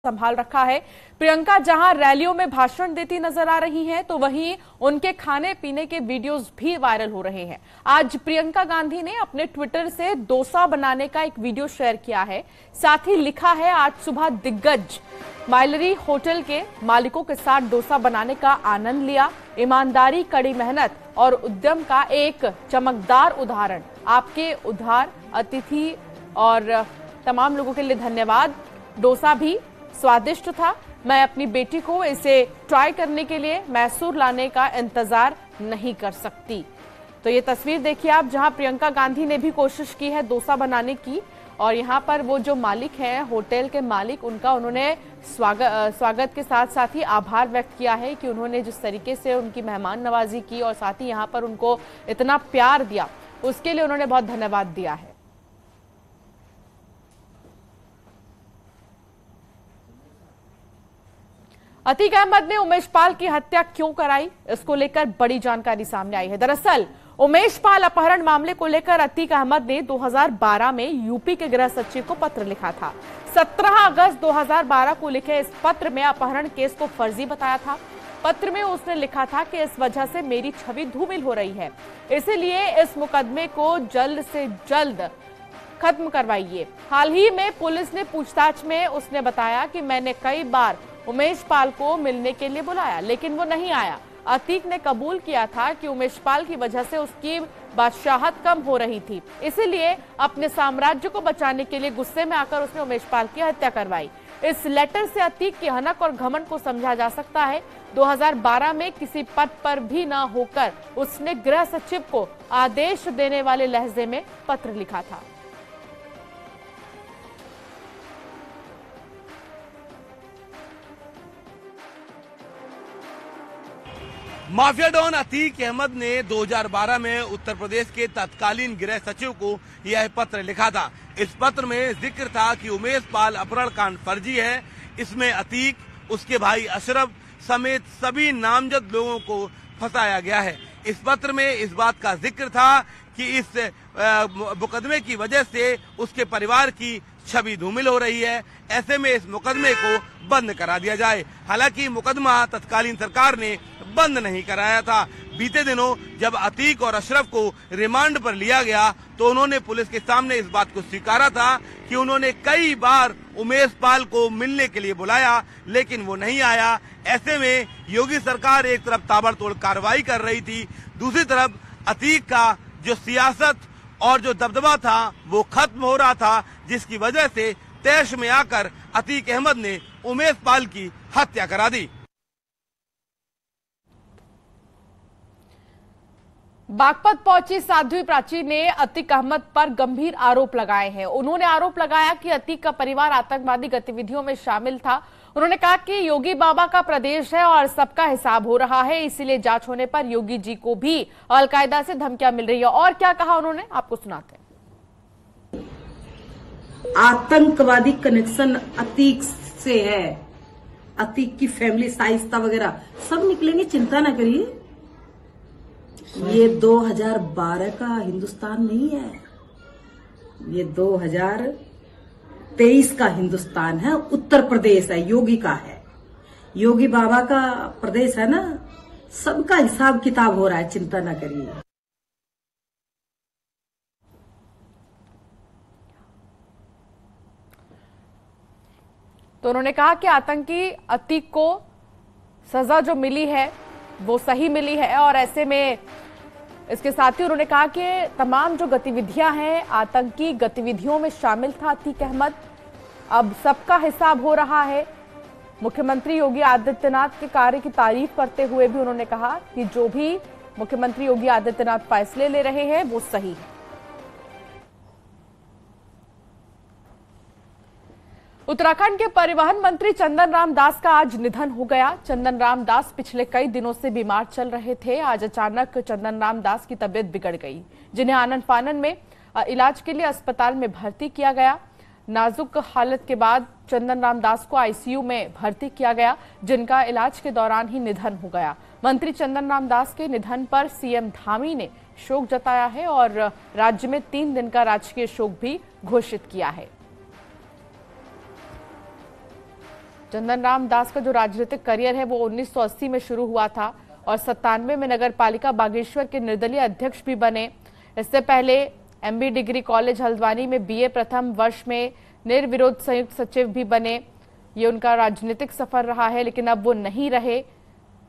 संभाल रखा है। प्रियंका जहां रैलियों में भाषण देती नजर आ रही हैं, तो वहीं उनके खाने पीने के वीडियोस भी वायरल हो रहे हैं। आज प्रियंका गांधी ने अपने ट्विटर से डोसा बनाने का एक वीडियो शेयर किया है। साथ ही लिखा है, आज सुबह दिग्गज माइलरी होटल के मालिकों के साथ डोसा बनाने का आनंद लिया। ईमानदारी, कड़ी मेहनत और उद्यम का एक चमकदार उदाहरण। आपके उदार अतिथि और तमाम लोगों के लिए धन्यवाद। डोसा भी स्वादिष्ट था। मैं अपनी बेटी को इसे ट्राई करने के लिए मैसूर लाने का इंतजार नहीं कर सकती। तो ये तस्वीर देखिए आप, जहां प्रियंका गांधी ने भी कोशिश की है डोसा बनाने की, और यहाँ पर वो जो मालिक हैं, होटल के मालिक, उन्होंने स्वागत के साथ साथ ही आभार व्यक्त किया है कि उन्होंने जिस तरीके से उनकी मेहमान नवाजी की और साथ ही यहाँ पर उनको इतना प्यार दिया, उसके लिए उन्होंने बहुत धन्यवाद दिया है। अतीक अहमद ने उमेश पाल की हत्या क्यों कराई, इसको लेकर बड़ी जानकारी सामने आई है। दरअसल उमेश पाल अपहरण मामले को लेकर अतीक अहमद ने 2012 में यूपी के गृह सचिव को पत्र लिखा था। 17 अगस्त 2012 को लिखे इस पत्र में अपहरण केस को फर्जी बताया था। पत्र में उसने लिखा था कि इस वजह से मेरी छवि धूमिल हो रही है, इसीलिए इस मुकदमे को जल्द से जल्द खत्म करवाइए। हाल ही में पुलिस ने पूछताछ में उसने बताया कि मैंने कई बार उमेश पाल को मिलने के लिए बुलाया, लेकिन वो नहीं आया। अतीक ने कबूल किया था कि उमेश पाल की वजह से उसकी बादशाहत कम हो रही थी, इसीलिए अपने साम्राज्य को बचाने के लिए गुस्से में आकर उसने उमेश पाल की हत्या करवाई। इस लेटर से अतीक की हनक और घमंड को समझा जा सकता है। 2012 में किसी पद पर भी न होकर उसने गृह सचिव को आदेश देने वाले लहजे में पत्र लिखा था। माफिया डॉन अतीक अहमद ने 2012 में उत्तर प्रदेश के तत्कालीन गृह सचिव को यह पत्र लिखा था। इस पत्र में जिक्र था कि उमेश पाल अपहरण कांड फर्जी है। इसमें अतीक, उसके भाई अशरफ समेत सभी नामजद लोगों को फंसाया गया है। इस पत्र में इस बात का जिक्र था कि इस मुकदमे की वजह से उसके परिवार की छवि धूमिल हो रही है, ऐसे में इस मुकदमे को बंद करा दिया जाए। हालांकि मुकदमा तत्कालीन सरकार ने बंद नहीं कराया था। बीते दिनों जब अतीक और अशरफ को रिमांड पर लिया गया तो उन्होंने पुलिस के सामने इस बात को स्वीकारा था कि उन्होंने कई बार उमेश पाल को मिलने के लिए बुलाया, लेकिन वो नहीं आया। ऐसे में योगी सरकार एक तरफ ताबड़तोड़ कार्रवाई कर रही थी, दूसरी तरफ अतीक का जो सियासत और जो दबदबा था वो खत्म हो रहा था, जिसकी वजह से तैश में आकर अतीक अहमद ने उमेश पाल की हत्या करा दी। बागपत पहुंची साध्वी प्राची ने अतीक अहमद पर गंभीर आरोप लगाए हैं। उन्होंने आरोप लगाया कि अतीक का परिवार आतंकवादी गतिविधियों में शामिल था। उन्होंने कहा कि योगी बाबा का प्रदेश है और सबका हिसाब हो रहा है, इसीलिए जांच होने पर योगी जी को भी अलकायदा से धमकियां मिल रही है। और क्या कहा उन्होंने, आपको सुनाते हैं। आतंकवादी कनेक्शन अतीक से है, अतीक की फैमिली, साइस्ता वगैरह सब निकलेंगे, चिंता ना करिए। ये 2012 का हिंदुस्तान नहीं है, ये 2023 का हिंदुस्तान है। उत्तर प्रदेश है, योगी का है, योगी बाबा का प्रदेश है ना, सबका हिसाब किताब हो रहा है, चिंता ना करिए। तो उन्होंने कहा कि आतंकी अतीक को सजा जो मिली है वो सही मिली है, और ऐसे में इसके साथ ही उन्होंने कहा कि तमाम जो गतिविधियां हैं, आतंकी गतिविधियों में शामिल था अतीक अहमद, अब सबका हिसाब हो रहा है। मुख्यमंत्री योगी आदित्यनाथ के कार्य की तारीफ करते हुए भी उन्होंने कहा कि जो भी मुख्यमंत्री योगी आदित्यनाथ फैसले ले रहे हैं वो सही है। उत्तराखंड के परिवहन मंत्री चंदन राम दास का आज निधन हो गया। चंदन राम दास पिछले कई दिनों से बीमार चल रहे थे। आज अचानक चंदन राम दास की तबीयत बिगड़ गई, जिन्हें आनन फानन में इलाज के लिए अस्पताल में भर्ती किया गया। नाजुक हालत के बाद चंदन राम दास को आईसीयू में भर्ती किया गया, जिनका इलाज के दौरान ही निधन हो गया। मंत्री चंदन राम दास के निधन पर सीएम धामी ने शोक जताया है और राज्य में 3 दिन का राजकीय शोक भी घोषित किया है। चंदन राम दास का जो राजनीतिक करियर है वो 1980 में शुरू हुआ था और 97 में नगर पालिका बागेश्वर के निर्दलीय अध्यक्ष भी बने। इससे पहले एमबी डिग्री कॉलेज हल्द्वानी में बीए प्रथम वर्ष में निर्विरोध संयुक्त सचिव भी बने। ये उनका राजनीतिक सफर रहा है, लेकिन अब वो नहीं रहे।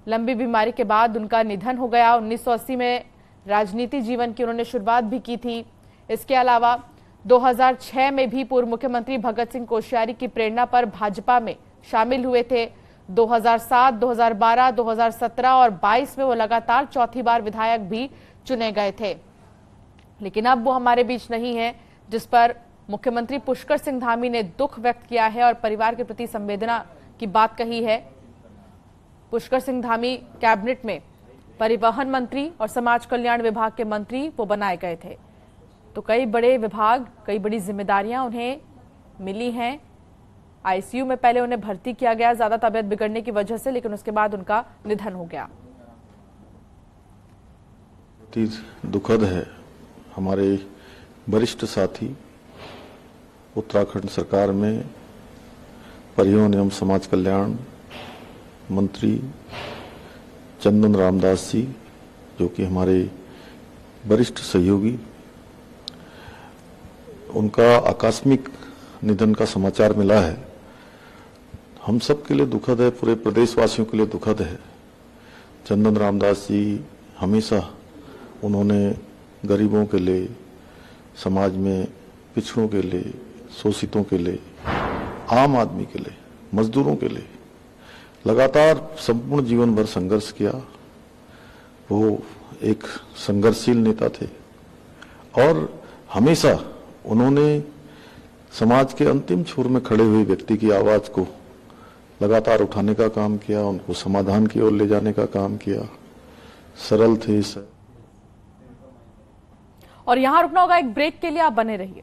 लंबी बीमारी के बाद उनका निधन हो गया। 1980 में राजनीति जीवन की उन्होंने शुरुआत भी की थी। इसके अलावा 2006 में भी पूर्व मुख्यमंत्री भगत सिंह कोश्यारी की प्रेरणा पर भाजपा में शामिल हुए थे। 2007, 2012, 2017 और 22 में वो लगातार चौथी बार विधायक भी चुने गए थे। लेकिन अब वो हमारे बीच नहीं है, जिस पर मुख्यमंत्री पुष्कर सिंह धामी ने दुख व्यक्त किया है और परिवार के प्रति संवेदना की बात कही है। पुष्कर सिंह धामी कैबिनेट में परिवहन मंत्री और समाज कल्याण विभाग के मंत्री वो बनाए गए थे, तो कई बड़े विभाग, कई बड़ी जिम्मेदारियां उन्हें मिली हैं। आईसीयू में पहले उन्हें भर्ती किया गया ज्यादा तबीयत बिगड़ने की वजह से, लेकिन उसके बाद उनका निधन हो गया। दुखद है। हमारे वरिष्ठ साथी उत्तराखंड सरकार में परिवहन एवं समाज कल्याण मंत्री चंदन रामदास जी, जो कि हमारे वरिष्ठ सहयोगी, उनका आकस्मिक निधन का समाचार मिला है। हम सब के लिए दुखद है, पूरे प्रदेशवासियों के लिए दुखद है। चंदन रामदास जी हमेशा उन्होंने गरीबों के लिए, समाज में पिछड़ों के लिए, शोषितों के लिए, आम आदमी के लिए, मजदूरों के लिए लगातार संपूर्ण जीवन भर संघर्ष किया। वो एक संघर्षशील नेता थे और हमेशा उन्होंने समाज के अंतिम छोर में खड़े हुए व्यक्ति की आवाज को लगातार उठाने का काम किया, उनको समाधान की ओर ले जाने का काम किया। सरल थे। और यहां रुकना होगा एक ब्रेक के लिए, आप बने रहिए।